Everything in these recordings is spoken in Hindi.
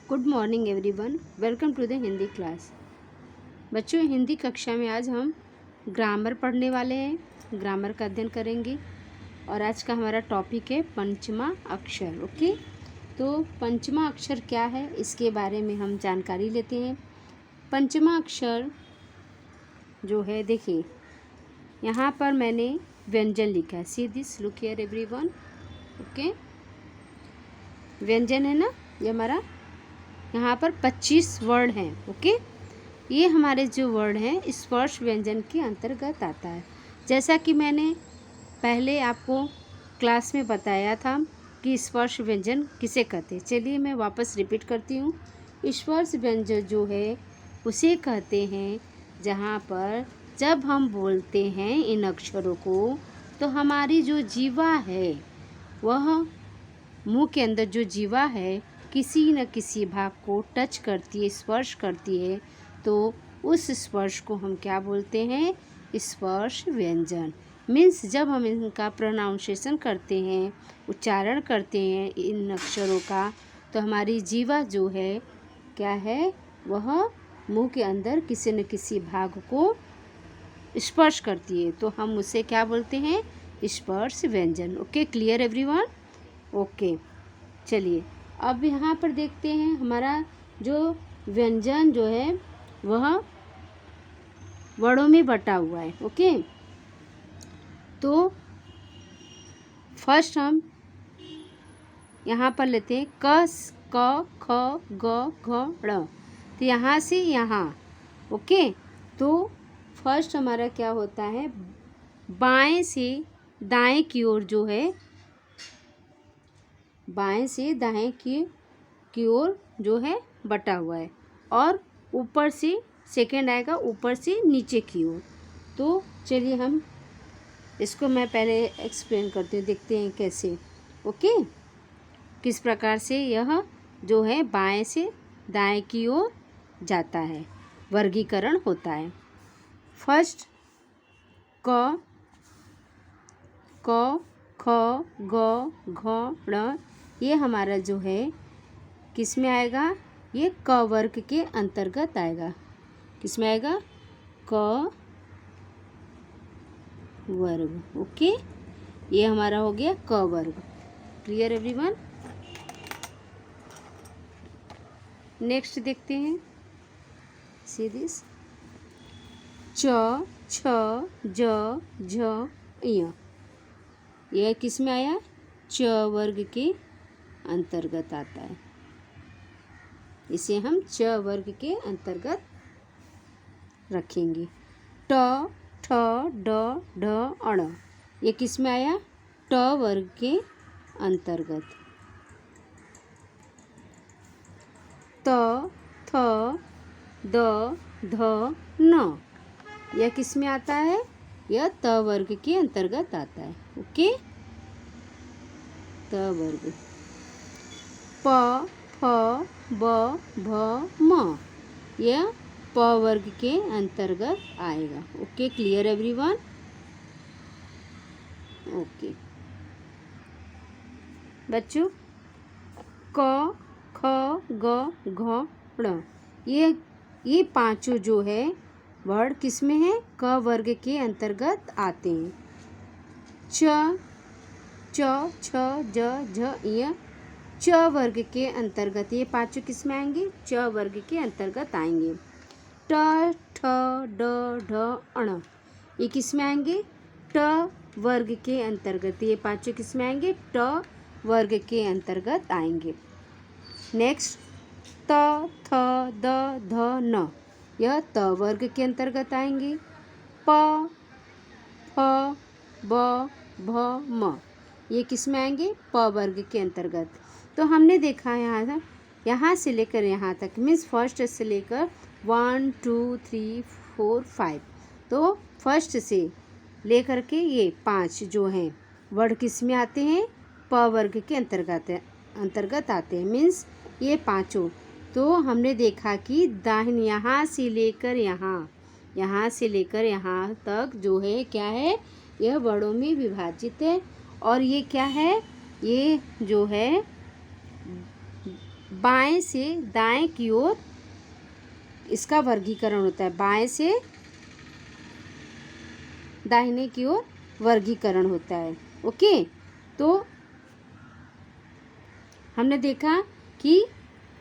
Good morning everyone, welcome to the Hindi class. बच्चों, हिंदी कक्षा में आज हम ग्रामर पढ़ने वाले हैं। ग्रामर का अध्ययन करेंगे और आज का हमारा टॉपिक है पंचमा अक्षर। ओके, तो पंचमा अक्षर क्या है इसके बारे में हम जानकारी लेते हैं। पंचमा अक्षर जो है, देखिए यहाँ पर मैंने व्यंजन लिखा है। See this, look here everyone. Okay, व्यंजन है ना, ये हमारा यहाँ पर 25 वर्ड हैं। ओके, ये हमारे जो वर्ड हैं स्पर्श व्यंजन के अंतर्गत आता है। जैसा कि मैंने पहले आपको क्लास में बताया था कि स्पर्श व्यंजन किसे कहते हैं। चलिए मैं वापस रिपीट करती हूँ। स्पर्श व्यंजन जो है उसे कहते हैं जहाँ पर जब हम बोलते हैं इन अक्षरों को तो हमारी जो जीवा है, वह मुंह के अंदर जो जीवा है किसी न किसी भाग को टच करती है, स्पर्श करती है, तो उस स्पर्श को हम क्या बोलते हैं? स्पर्श व्यंजन। मीन्स जब हम इनका प्रोनाउंसिएशन करते हैं, उच्चारण करते हैं इन अक्षरों का, तो हमारी जीवा जो है क्या है, वह मुंह के अंदर किसी न किसी भाग को स्पर्श करती है, तो हम उसे क्या बोलते हैं? स्पर्श व्यंजन। Okay, clear everyone? ओके, चलिए अब यहाँ पर देखते हैं हमारा जो व्यंजन जो है वह वर्णों में बटा हुआ है। ओके, तो फर्स्ट हम यहाँ पर लेते हैं क ख ग घ ड़। तो यहाँ से यहाँ, ओके, तो फर्स्ट हमारा क्या होता है, बाएं से दाएं की ओर जो है, बाएं से दाएं की ओर जो है बटा हुआ है, और ऊपर से सेकंड आएगा ऊपर से नीचे की ओर। तो चलिए हम इसको मैं पहले एक्सप्लेन करती हूँ, देखते हैं कैसे। ओके, किस प्रकार से यह जो है बाएं से दाएं की ओर जाता है, वर्गीकरण होता है। फर्स्ट क ख ग घ ड़, ये हमारा जो है किस में आएगा? ये क वर्ग के अंतर्गत आएगा। किस में आएगा? क वर्ग। ओके, ये हमारा हो गया क वर्ग। Clear everyone? नेक्स्ट देखते हैं, सी दिस, च छ ज झ य, यह किस में आया? च वर्ग के अंतर्गत आता है। इसे हम च वर्ग के अंतर्गत रखेंगे। ट ठ ड ढ अण, ये किस में आया? ट वर्ग के अंतर्गत। त थ द ध न, यह किस में आता है? यह त वर्ग के अंतर्गत आता है। ओके, त वर्ग। प फ ब भ म, यह प वर्ग के अंतर्गत आएगा। Okay, clear everyone? ओके बच्चों, क ख ग घ ड़, ये पांचों जो है वर्ड किस में है? क वर्ग के अंतर्गत आते हैं। च छ ज झ य, च वर्ग के अंतर्गत, ये पांचों किस में आएंगे? च वर्ग के अंतर्गत आएंगे। ट ठ ड ढ अण, ये किस में आएंगे? ट वर्ग के अंतर्गत, ये पांचों किस में आएंगे? ट वर्ग के अंतर्गत आएंगे। नेक्स्ट त थ द ध न, यह त वर्ग के अंतर्गत आएंगे। प फ ब भ म, ये किस में आएंगे? प वर्ग के अंतर्गत। तो हमने देखा यहाँ से लेकर यहाँ तक, मीन्स फर्स्ट से लेकर 1 2 3 4 5, तो फर्स्ट से लेकर के ये 5 जो हैं वर्ड किस में आते हैं? प वर्ग के अंतर्गत आते हैं, मीन्स ये पांचों। तो हमने देखा कि दाहिने यहाँ से लेकर यहाँ से लेकर यहाँ तक जो है क्या है? यह वर्णों में विभाजित है। और ये क्या है? ये जो है बाएं से दाएं की ओर इसका वर्गीकरण होता है, बाएं से दाहिने की ओर वर्गीकरण होता है। ओके, तो हमने देखा कि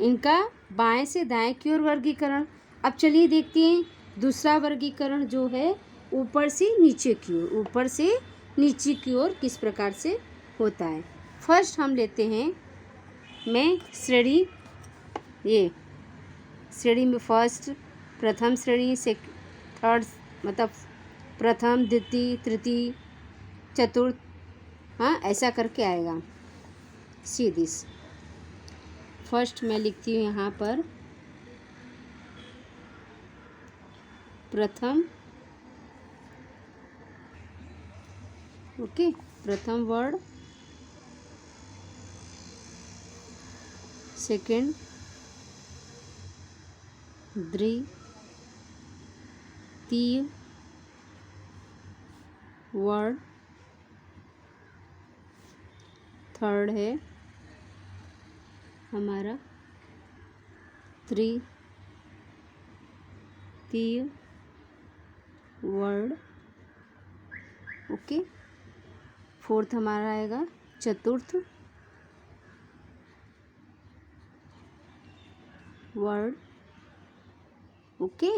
इनका बाएं से दाएं की ओर वर्गीकरण। अब चलिए देखते हैं दूसरा वर्गीकरण जो है ऊपर से नीचे की ओर, ऊपर से नीचे की ओर किस प्रकार से होता है। फर्स्ट हम लेते हैं, मैं श्रेणी, ये श्रेणी में फर्स्ट, प्रथम श्रेणी से थर्ड, मतलब प्रथम, द्वितीय, तृतीय, चतुर्थ, हाँ ऐसा करके आएगा। See this. फर्स्ट मैं लिखती हूँ यहाँ पर प्रथम, ओके, प्रथम वर्ड, सेकंड, द्वितीय वर्ड, थर्ड है हमारा तृतीय वर्ड, ओके। फोर्थ हमारा आएगा चतुर्थ वर्ड, ओके।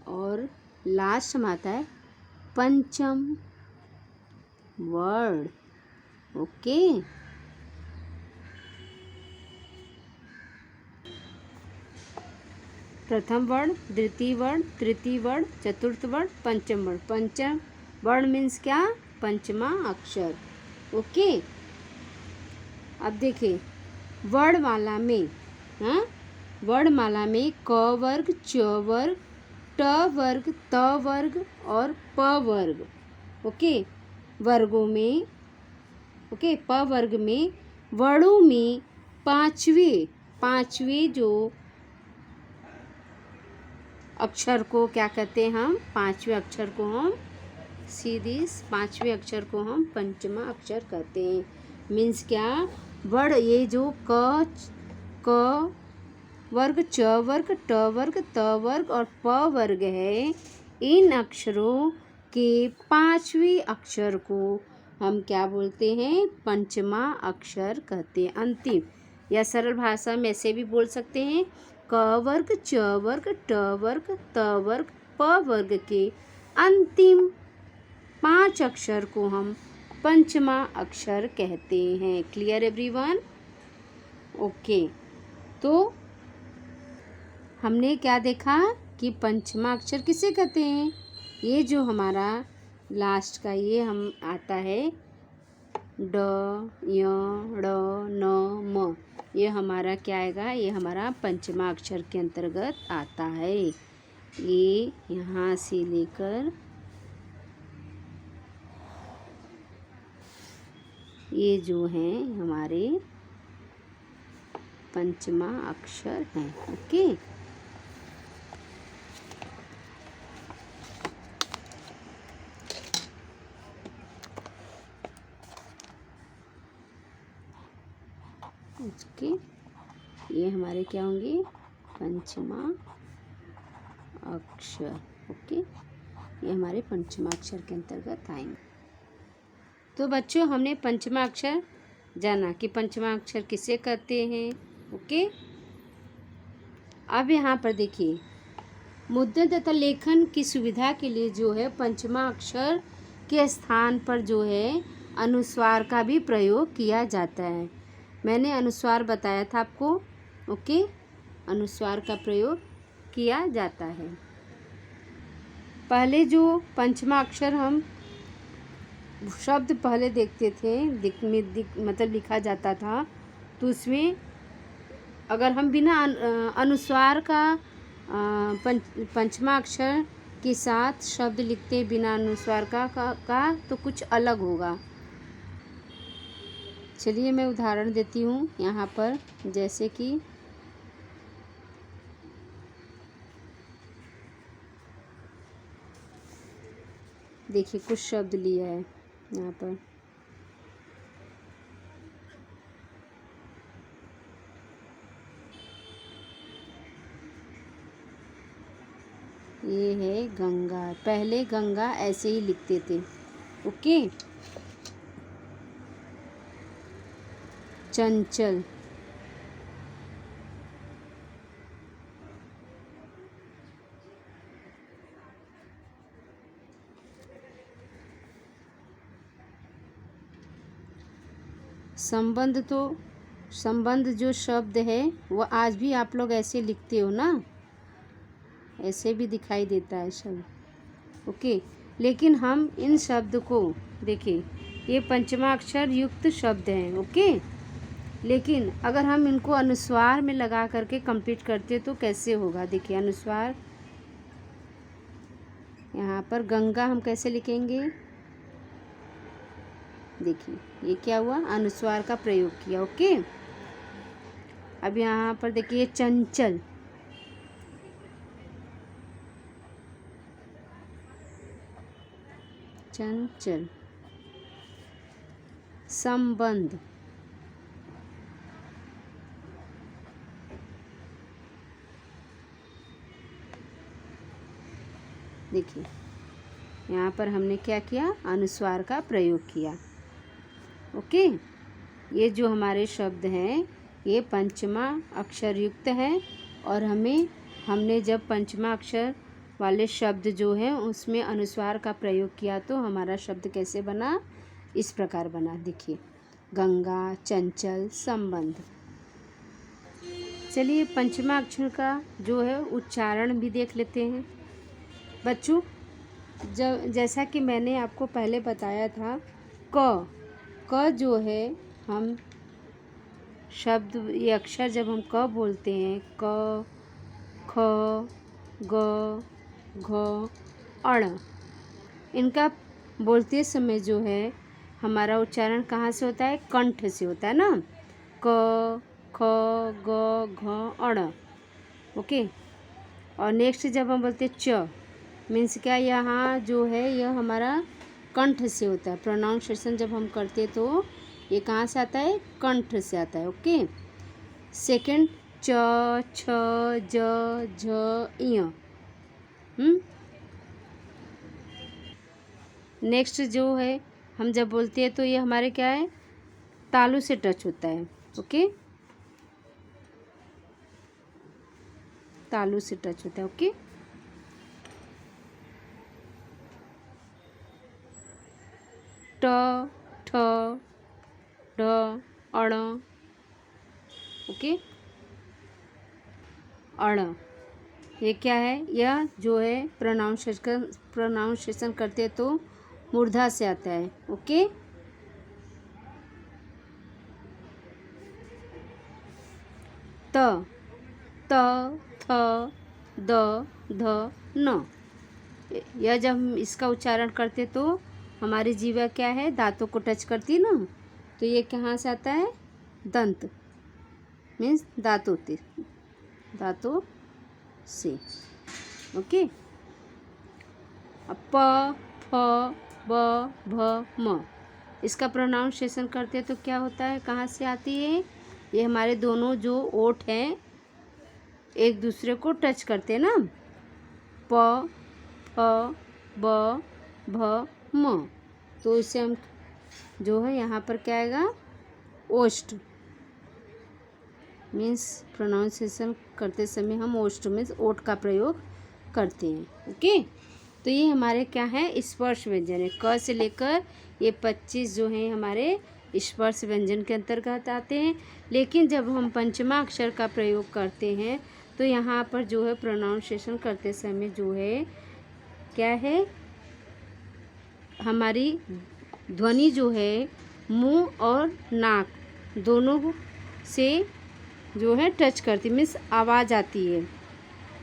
और लास्ट में आता है पंचम वर्ड, ओके। प्रथम वर्ण, द्वितीय वर्ण, तृतीय वर्ण, चतुर्थ वर्ण, पंचम वर्ण। पंचम वर्ण मीन्स क्या? पंचमा अक्षर, ओके। अब देखिए वर्णमाला में, हाँ, वर्णमाला में क वर्ग, च वर्ग, ट वर्ग, त वर्ग और प वर्ग, ओके। वर्गों में, ओके, प वर्ग में वर्णों में पांचवे जो अक्षर को क्या कहते हैं हम? पांचवें अक्षर को हम सीधी पांचवें अक्षर को हम पंचमा अक्षर कहते हैं। मीन्स क्या? वर्ण, ये जो क वर्ग, च वर्ग, ट वर्ग, त वर्ग और प वर्ग है, इन अक्षरों के पांचवें अक्षर को हम क्या बोलते हैं? पंचमा अक्षर कहते हैं, अंतिम। या सरल भाषा में ऐसे भी बोल सकते हैं, क वर्ग, च वर्ग, ट वर्ग, त वर्ग, प वर्ग के अंतिम 5 अक्षर को हम पंचमा अक्षर कहते हैं। Clear everyone? ओके, तो हमने क्या देखा कि पंचमा अक्षर किसे कहते हैं? ये जो हमारा लास्ट का ये हम आता है ड, य, ड़, न, म, ये हमारा क्या आएगा? ये हमारा पंचमा अक्षर के अंतर्गत आता है। ये यहाँ से लेकर ये जो हैं हमारे पंचमा अक्षर हैं, ओके। ओके, ये हमारे क्या होंगे? पंचमा अक्षर, ओके। ये हमारे पंचमा अक्षर के अंतर्गत आएंगे। तो बच्चों हमने पंचमा अक्षर जाना कि पंचमा अक्षर किसे कहते हैं, ओके। अब यहाँ पर देखिए मुद्रण तथा लेखन की सुविधा के लिए जो है पंचमा अक्षर के स्थान पर जो है अनुस्वार का भी प्रयोग किया जाता है। मैंने अनुस्वार बताया था आपको, ओके। अनुस्वार का प्रयोग किया जाता है। पहले जो पंचमा अक्षर हम शब्द पहले देखते थे, मतलब लिखा जाता था, तो उसमें अगर हम बिना अनुस्वार का पंचमा अक्षर के साथ शब्द लिखते हैं बिना अनुस्वार का तो कुछ अलग होगा। चलिए मैं उदाहरण देती हूँ यहाँ पर, जैसे कि देखिए कुछ शब्द लिया है यहाँ पर, ये है गंगा। पहले गंगा ऐसे ही लिखते थे। ओके। चंचल, संबंध जो शब्द है वो आज भी आप लोग ऐसे लिखते हो ना, ऐसे भी दिखाई देता है शब्द। ओके। लेकिन हम इन शब्द को देखिए, ये पंचमा अक्षर युक्त शब्द हैं। ओके। लेकिन अगर हम इनको अनुस्वार में लगा करके कंप्लीट करते तो कैसे होगा? देखिए अनुस्वार, यहाँ पर गंगा हम कैसे लिखेंगे? देखिए ये क्या हुआ, अनुस्वार का प्रयोग किया। ओके। अब यहाँ पर देखिए चंचल, चंचल। संबंध, देखिए यहाँ पर हमने क्या किया, अनुस्वार का प्रयोग किया। ओके। ये जो हमारे शब्द हैं ये पंचमा अक्षर युक्त हैं, और हमने जब पंचमा अक्षर वाले शब्द जो हैं उसमें अनुस्वार का प्रयोग किया तो हमारा शब्द कैसे बना, इस प्रकार बना। देखिए गंगा, चंचल, संबंध। चलिए पंचमा अक्षर का जो है उच्चारण भी देख लेते हैं बच्चों। जैसा कि मैंने आपको पहले बताया था, क जो है हम शब्द, ये अक्षर जब हम क बोलते हैं, क, ख, ग, घ, अण, इनका बोलते समय जो है हमारा उच्चारण कहाँ से होता है? कंठ से होता है ना। क, ख, ग, घ, अण। ओके। और नेक्स्ट जब हम बोलते हैं च, मीन्स क्या, यहाँ जो है यह हमारा कंठ से होता है। प्रोनाउंसिएशन जब हम करते तो ये कहाँ से आता है? कंठ से आता है। ओके। सेकंड च, छ, ज, झ, य। नेक्स्ट जो है हम जब बोलते हैं तो ये हमारे क्या है? तालू से टच होता है। ओके। तालू से टच होता है। ओके। ट, ठ, ढ, अण। ओके। अण, ये क्या है? यह जो है प्रोनाउंसिएशन करते तो मूर्धा से आता है। ओके। त, त, थ, द, ध, न। यह जब हम इसका उच्चारण करते तो हमारी जीवा क्या है? दांतों को टच करती ना, तो ये कहाँ से आता है? दंत, मीन्स दांतों से। ओके। प, फ, ब, भ, म, इसका प्रोनाउंसिएशन करते तो क्या होता है? कहाँ से आती है? ये हमारे दोनों जो ओठ हैं एक दूसरे को टच करते हैं ना। प, फ, ब, भ, म, तो इसे हम जो है यहाँ पर क्या आएगा? ओष्ठ, मीन्स प्रोनाउंसिएशन करते समय हम ओष्ठ मीन्स ओठ का प्रयोग करते हैं। ओके। तो ये हमारे क्या है? स्पर्श व्यंजन है। क से लेकर ये 25 जो हैं हमारे स्पर्श व्यंजन के अंतर्गत आते हैं। लेकिन जब हम पंचमा अक्षर का प्रयोग करते हैं तो यहाँ पर जो है प्रोनाउंसिएशन करते समय जो है क्या है? हमारी ध्वनि जो है मुंह और नाक दोनों से जो है टच करती, मीन्स आवाज़ आती है,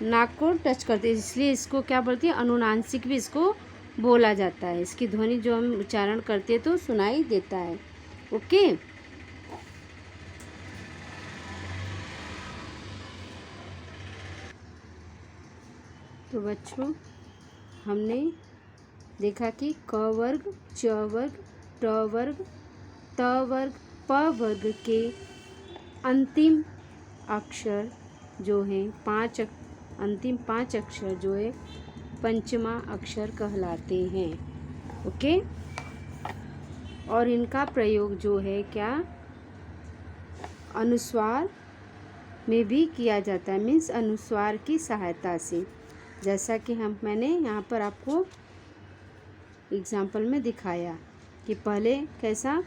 नाक को टच करती है, इसलिए इसको क्या बोलते हैं? अनुनासिक भी इसको बोला जाता है। इसकी ध्वनि जो हम उच्चारण करते हैं तो सुनाई देता है। ओके। तो बच्चों हमने देखा कि क वर्ग, च वर्ग, ट वर्ग, त वर्ग, प वर्ग के अंतिम अक्षर जो हैं अंतिम 5 अक्षर जो है पंचमा अक्षर कहलाते हैं। ओके, और इनका प्रयोग जो है क्या, अनुस्वार में भी किया जाता है, मीन्स अनुस्वार की सहायता से। जैसा कि मैंने यहाँ पर आपको एग्जाम्पल में दिखाया कि पहले कैसा,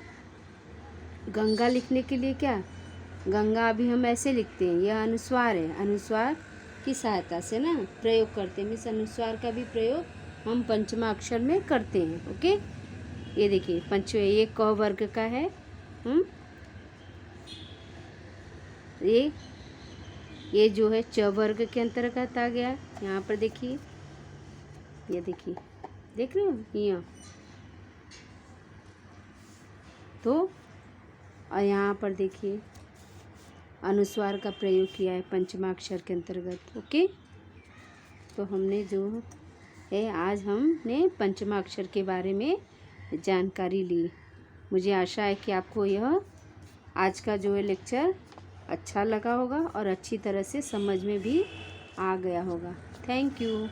गंगा लिखने के लिए क्या, गंगा अभी हम ऐसे लिखते हैं, यह अनुस्वार है, अनुस्वार की सहायता से ना प्रयोग करते हैं, मीन्स अनुस्वार का भी प्रयोग हम पंचमा अक्षर में करते हैं। ओके, ये देखिए ये क वर्ग का है, ये जो है च वर्ग के अंतर्गत आ गया। यहाँ पर देखिए, ये देखिए, देख रहे हो यहाँ, तो और यहाँ पर देखिए अनुस्वार का प्रयोग किया है पंचमा अक्षर के अंतर्गत। ओके, तो हमने जो है आज हमने पंचमा अक्षर के बारे में जानकारी ली। मुझे आशा है कि आपको यह आज का जो है लेक्चर अच्छा लगा होगा और अच्छी तरह से समझ में भी आ गया होगा। Thank you.